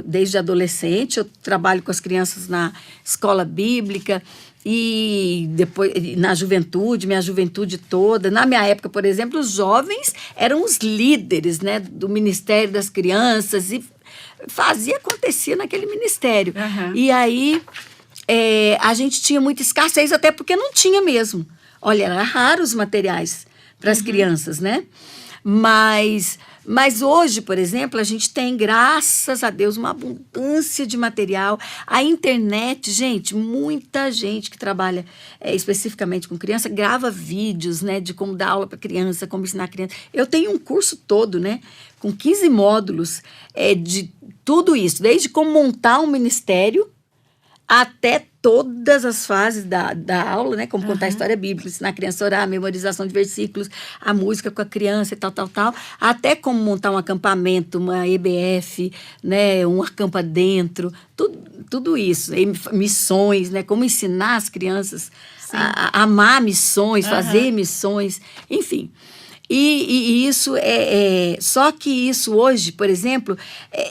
desde adolescente, eu trabalho com as crianças na escola bíblica e depois na juventude, minha juventude toda. Na minha época, por exemplo, os jovens eram os líderes, né, do Ministério das Crianças e acontecia naquele ministério. E aí a gente tinha muita escassez, até porque não tinha mesmo. Olha, era raro os materiais para as crianças, né? Mas hoje, por exemplo, a gente tem, graças a Deus, uma abundância de material. A internet, gente, muita gente que trabalha especificamente com criança grava vídeos, né, de como dar aula para criança, como ensinar criança. Eu tenho um curso todo, né, com 15 módulos de tudo isso, desde como montar um ministério até todas as fases da aula, né? Como contar a história bíblica, ensinar a criança a orar, a memorização de versículos, a música com a criança e tal, até como montar um acampamento, uma EBF, né? Um acampa dentro, tudo isso. E missões, né? Como ensinar as crianças a amar missões, fazer missões, enfim. E isso só que isso hoje, por exemplo,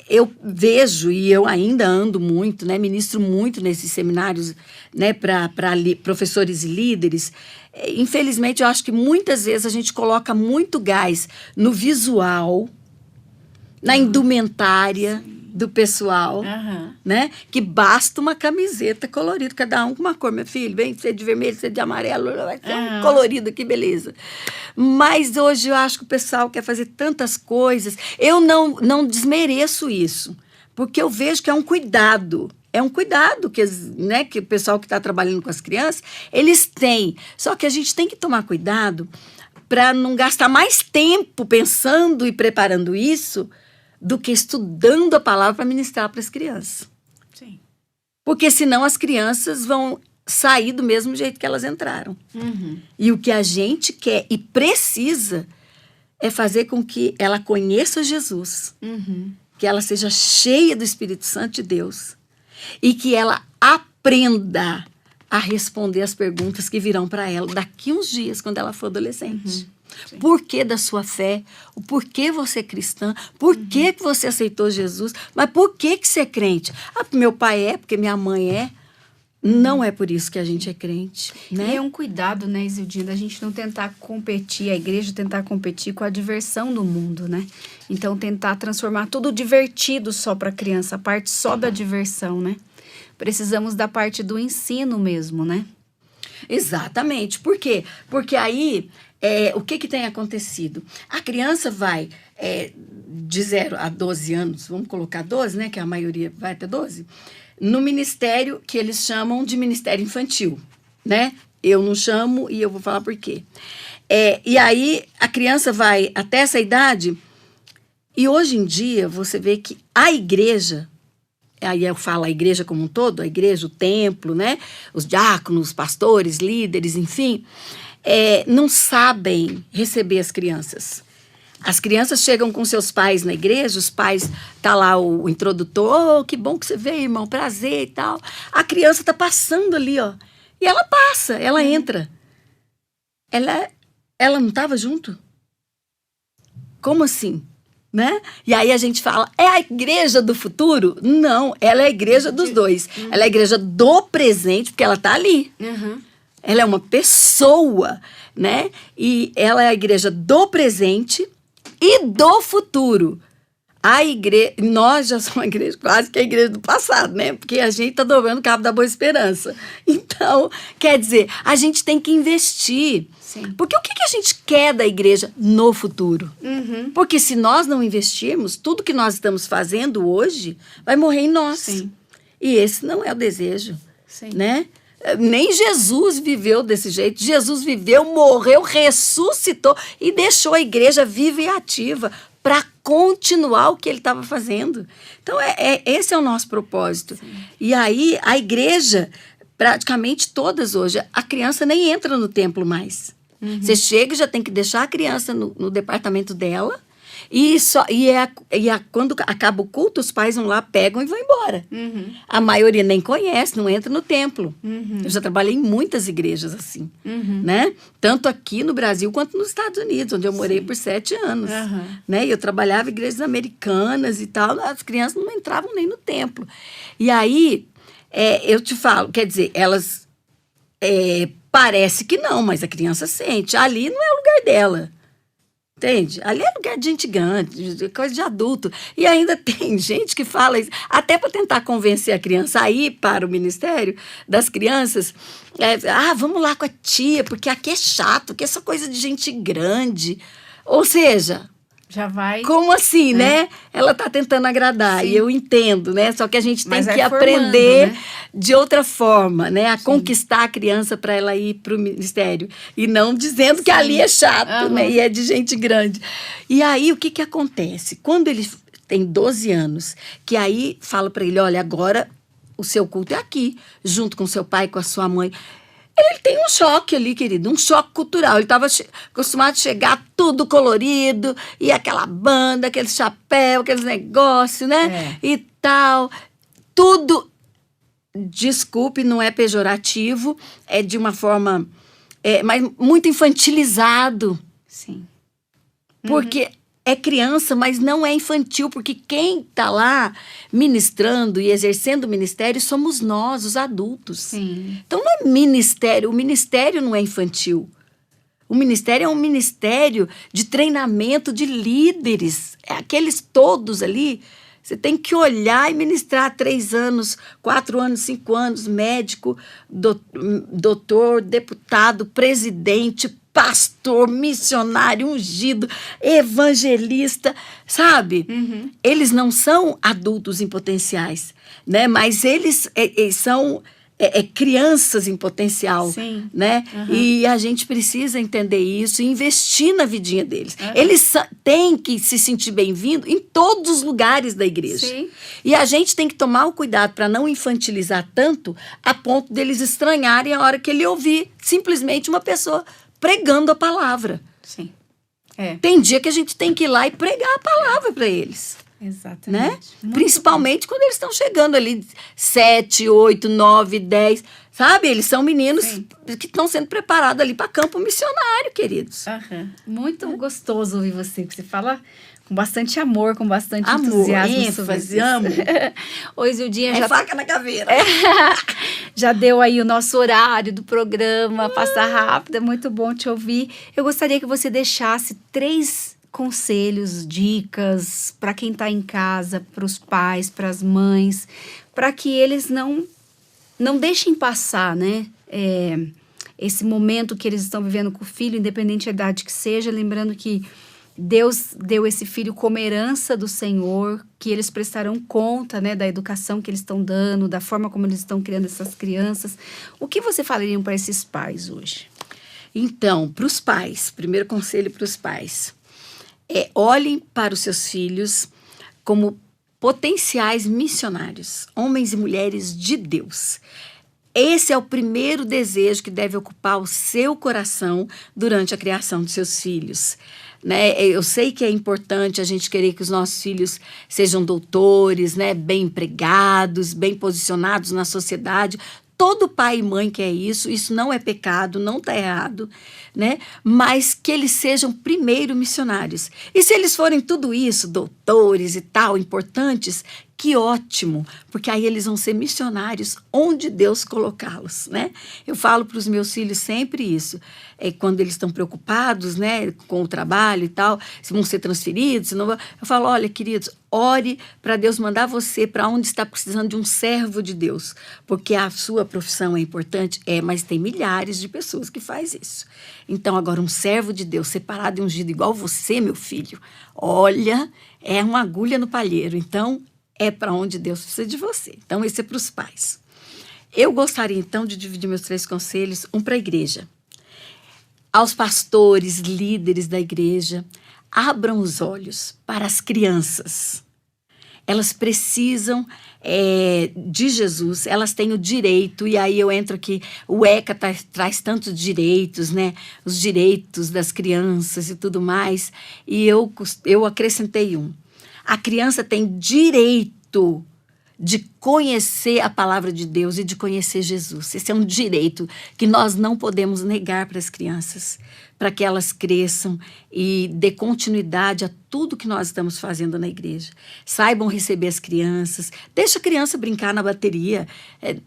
eu vejo, e eu ainda ando muito, né, ministro muito nesses seminários, né, para professores e líderes, infelizmente, eu acho que muitas vezes a gente coloca muito gás no visual, na indumentária do pessoal, né? Que basta uma camiseta colorida, cada um com uma cor, meu filho, vem ser de vermelho, ser de amarelo, vai ser um colorido, que beleza. Mas hoje eu acho que o pessoal quer fazer tantas coisas. Eu não desmereço isso, porque eu vejo que é um cuidado. É um cuidado que, né, que o pessoal que está trabalhando com as crianças, eles têm. Só que a gente tem que tomar cuidado para não gastar mais tempo pensando e preparando isso do que estudando a palavra para ministrar para as crianças. Sim. Porque senão as crianças vão sair do mesmo jeito que elas entraram. E o que a gente quer e precisa é fazer com que ela conheça Jesus, que ela seja cheia do Espírito Santo de Deus e que ela aprenda a responder as perguntas que virão para ela daqui uns dias, quando ela for adolescente. Por que da sua fé? O porquê você é cristã? Por que você aceitou Jesus? Mas por que você é crente? Ah, meu pai é, porque minha mãe é. Não é por isso que a gente é crente, né? E é um cuidado, né, Isildinha, da gente não tentar competir, a igreja tentar competir com a diversão do mundo, né? Então, tentar transformar tudo divertido só para a criança, a parte só da diversão, né? Precisamos da parte do ensino mesmo, né? Exatamente. Por quê? Porque aí, o que tem acontecido? A criança vai de 0 a 12 anos, vamos colocar 12, né? Que a maioria vai até 12, no ministério que eles chamam de ministério infantil, né? Eu não chamo e eu vou falar por quê. E aí, a criança vai até essa idade e hoje em dia você vê que a igreja, aí eu falo a igreja como um todo, a igreja, o templo, né? Os diáconos, os pastores, líderes, enfim, não sabem receber as crianças. As crianças chegam com seus pais na igreja, os pais, tá lá o introdutor, oh, que bom que você veio, irmão, prazer e tal. A criança tá passando ali, ó, e ela passa, ela entra. Ela não estava junto? Como assim? Né? E aí a gente fala, é a igreja do futuro? Não, ela é a igreja dos dois. Ela é a igreja do presente, porque ela tá ali. Ela é uma pessoa, né? E ela é a igreja do presente e do futuro. A igreja, nós já somos uma igreja, quase que a igreja do passado, né? Porque a gente tá dobrando o cabo da Boa Esperança. Então, quer dizer, a gente tem que investir. Sim. Porque o que a gente quer da igreja no futuro? Porque se nós não investirmos, tudo que nós estamos fazendo hoje vai morrer em nós. Sim. E esse não é o desejo, Sim. né? Nem Jesus viveu desse jeito. Jesus viveu, morreu, ressuscitou e deixou a igreja viva e ativa para continuar o que ele estava fazendo. Então, esse é o nosso propósito. Sim. E aí, a igreja, praticamente todas hoje, a criança nem entra no templo mais. Você chega e já tem que deixar a criança no departamento dela. Quando acaba o culto, os pais vão lá, pegam e vão embora. A maioria nem conhece, não entra no templo. Eu já trabalhei em muitas igrejas assim, né? Tanto aqui no Brasil quanto nos Estados Unidos, onde eu morei por 7 anos. Né? E eu trabalhava em igrejas americanas e tal, as crianças não entravam nem no templo. E aí, eu te falo, quer dizer, elas parece que não, mas a criança sente. Ali não é o lugar dela. Entende? Ali é lugar de gente grande, coisa de adulto. E ainda tem gente que fala isso, até para tentar convencer a criança a ir para o ministério das crianças. Vamos lá com a tia, porque aqui é chato, que é só coisa de gente grande. Ou seja, já vai. Como assim, né? Ela tá tentando agradar, Sim. E eu entendo, né? Só que a gente tem que formando, aprender, né? De outra forma, né? A Sim. conquistar a criança para ela ir para o ministério. E não dizendo Sim. que ali é chato, né? E é de gente grande. E aí, o que acontece? Quando ele tem 12 anos, que aí fala para ele, olha, agora o seu culto é aqui, junto com seu pai, com a sua mãe. Ele tem um choque ali, querido, um choque cultural. Ele estava acostumado a chegar tudo colorido, e aquela banda, aquele chapéu, aqueles negócios, né? E tal. Tudo, desculpe, não é pejorativo, é de uma forma, mas muito infantilizado. Sim. Porque é criança, mas não é infantil, porque quem está lá ministrando e exercendo o ministério somos nós, os adultos. Sim. Então não é ministério, o ministério não é infantil. O ministério é um ministério de treinamento de líderes. É aqueles todos ali. Você tem que olhar e ministrar 3 anos, 4 anos, 5 anos, médico, doutor, deputado, presidente, pastor, missionário, ungido, evangelista, sabe? Eles não são adultos em potenciais, né? Mas eles são crianças em potencial, Sim. né? E a gente precisa entender isso e investir na vidinha deles. Eles têm que se sentir bem-vindos em todos os lugares da igreja. Sim. E a gente tem que tomar o cuidado para não infantilizar tanto a ponto deles estranharem a hora que ele ouvir simplesmente uma pessoa pregando a palavra. Sim. Tem dia que a gente tem que ir lá e pregar a palavra para eles. Exatamente. Né? Muito Principalmente quando eles estão chegando ali 7, 8, 9, 10, sabe? Eles são meninos Sim. que estão sendo preparados ali para campo missionário, queridos. Muito gostoso ouvir você, que você fala com bastante amor, com bastante Amor, entusiasmo sobre ênfase, isso. amo. Oi, Zildinha, É faca na caveira. já deu aí o nosso horário do programa, passa rápido, é muito bom te ouvir. Eu gostaria que você deixasse 3 conselhos, dicas para quem está em casa, para os pais, para as mães, para que eles não deixem passar, né? Esse momento que eles estão vivendo com o filho, independente da idade que seja, lembrando que Deus deu esse filho como herança do Senhor, que eles prestarão conta, né, da educação que eles estão dando, da forma como eles estão criando essas crianças. O que você falaria para esses pais hoje? Então, para os pais, primeiro conselho para os pais, olhem para os seus filhos como potenciais missionários, homens e mulheres de Deus. Esse é o primeiro desejo que deve ocupar o seu coração durante a criação dos seus filhos. Né? Eu sei que é importante a gente querer que os nossos filhos sejam doutores, né? Bem empregados, bem posicionados na sociedade. Todo pai e mãe quer isso não é pecado, não está errado, né? Mas que eles sejam primeiro missionários. E se eles forem tudo isso, doutores e tal, importantes, que ótimo, porque aí eles vão ser missionários onde Deus colocá-los, né? Eu falo para os meus filhos sempre isso, quando eles estão preocupados, né, com o trabalho e tal, se vão ser transferidos, se não vão, eu falo, olha, queridos, ore para Deus mandar você para onde está precisando de um servo de Deus, porque a sua profissão é importante, mas tem milhares de pessoas que faz isso. Então, agora, um servo de Deus separado e ungido igual você, meu filho, olha, é uma agulha no palheiro, então é para onde Deus precisa de você. Então, esse é para os pais. Eu gostaria, então, de dividir meus 3 conselhos, um para a igreja. Aos pastores, líderes da igreja, abram os olhos para as crianças. Elas precisam de Jesus, elas têm o direito, e aí eu entro aqui, o ECA traz tantos direitos, né? Os direitos das crianças e tudo mais, e eu acrescentei um. A criança tem direito de conhecer a palavra de Deus e de conhecer Jesus. Esse é um direito que nós não podemos negar para as crianças, para que elas cresçam e dê continuidade a tudo que nós estamos fazendo na igreja. Saibam receber as crianças, deixa a criança brincar na bateria,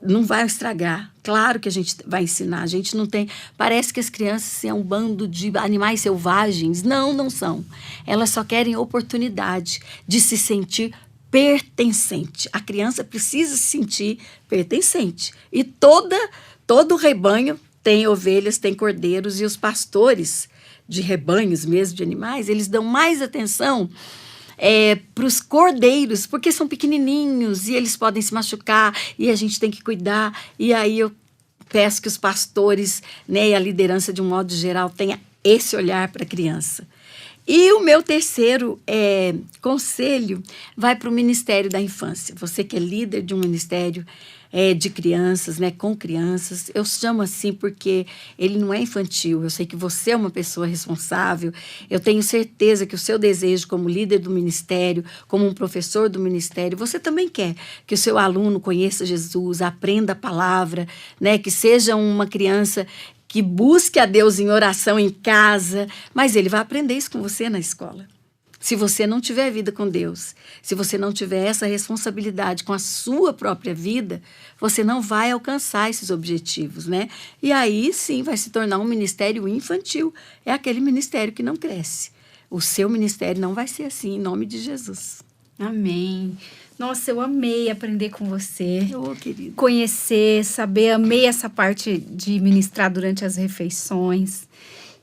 não vai estragar. Claro que a gente vai ensinar, a gente não tem... Parece que as crianças são um bando de animais selvagens. Não, não são. Elas só querem oportunidade de se sentir pertencente. A criança precisa se sentir pertencente. E todo o rebanho tem ovelhas, tem cordeiros, e os pastores de rebanhos mesmo, de animais, eles dão mais atenção para os cordeiros, porque são pequenininhos e eles podem se machucar e a gente tem que cuidar. E aí eu peço que os pastores, né, e a liderança de um modo geral tenha esse olhar para a criança. E o meu terceiro conselho vai para o Ministério da Infância. Você que é líder de um ministério de crianças, né, com crianças, eu chamo assim porque ele não é infantil. Eu sei que você é uma pessoa responsável. Eu tenho certeza que o seu desejo como líder do ministério, como um professor do ministério, você também quer que o seu aluno conheça Jesus, aprenda a palavra, né, que seja uma criança que busque a Deus em oração em casa, mas ele vai aprender isso com você na escola. Se você não tiver vida com Deus, se você não tiver essa responsabilidade com a sua própria vida, você não vai alcançar esses objetivos, né? E aí sim vai se tornar um ministério infantil. É aquele ministério que não cresce. O seu ministério não vai ser assim, em nome de Jesus. Amém. Nossa, eu amei aprender com você. Querido. Conhecer, saber, amei essa parte de ministrar durante as refeições.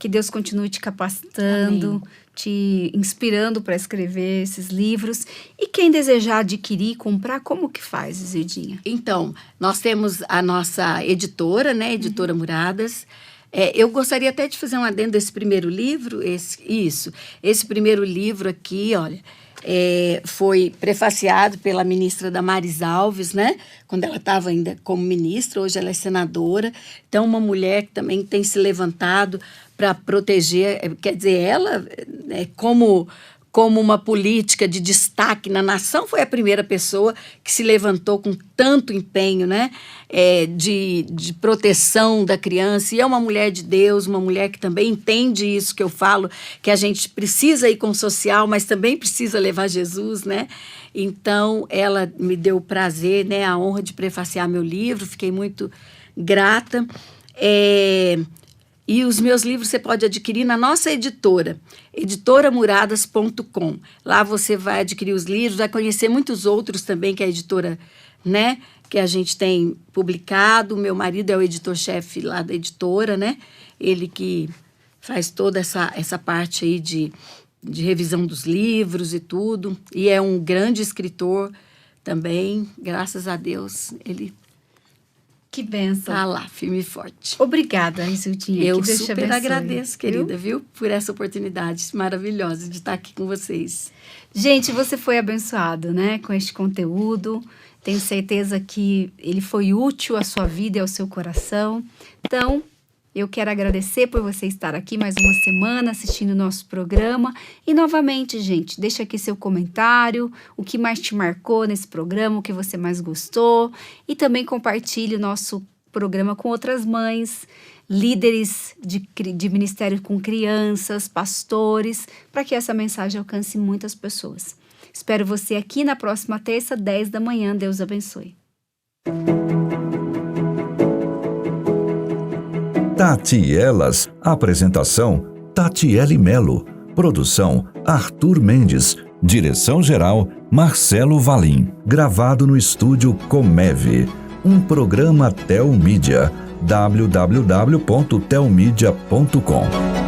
Que Deus continue te capacitando, Amém. te inspirando para escrever esses livros. E quem desejar adquirir, comprar, como que faz, Izildinha? Então, nós temos a nossa editora, né? Editora Muradas. Eu gostaria até de fazer um adendo desse primeiro livro. Esse primeiro livro aqui, olha, foi prefaciado pela ministra Damares Alves, né? Quando ela estava ainda como ministra, hoje ela é senadora. Então, uma mulher que também tem se levantado para proteger, quer dizer, ela, como uma política de destaque na nação, foi a primeira pessoa que se levantou com tanto empenho, né, de proteção da criança. E é uma mulher de Deus, uma mulher que também entende isso que eu falo, que a gente precisa ir com o social, mas também precisa levar Jesus, né? Então, ela me deu o prazer, né, a honra de prefaciar meu livro, fiquei muito grata. E os meus livros você pode adquirir na nossa editora, editoramuradas.com. Lá você vai adquirir os livros, vai conhecer muitos outros também que a editora, né, que a gente tem publicado. Meu marido é o editor-chefe lá da editora, né? Ele que faz toda essa parte aí de revisão dos livros e tudo. E é um grande escritor também, graças a Deus, ele... Que bênção. Tá lá, firme e forte. Obrigada, Izildinha. Eu que Deus super te abençoe, agradeço, querida, viu? Por essa oportunidade maravilhosa de estar aqui com vocês. Gente, você foi abençoado, né? Com este conteúdo. Tenho certeza que ele foi útil à sua vida e ao seu coração. Então, eu quero agradecer por você estar aqui mais uma semana assistindo o nosso programa. E novamente, gente, deixa aqui seu comentário, o que mais te marcou nesse programa, o que você mais gostou. E também compartilhe o nosso programa com outras mães, líderes de ministério com crianças, pastores, para que essa mensagem alcance muitas pessoas. Espero você aqui na próxima terça, 10 da manhã. Deus abençoe. Tati e Elas. Apresentação: Tatiele Melo. Produção: Arthur Mendes. Direção-geral: Marcelo Valim. Gravado no estúdio Comeve. Um programa Telmídia. www.telmedia.com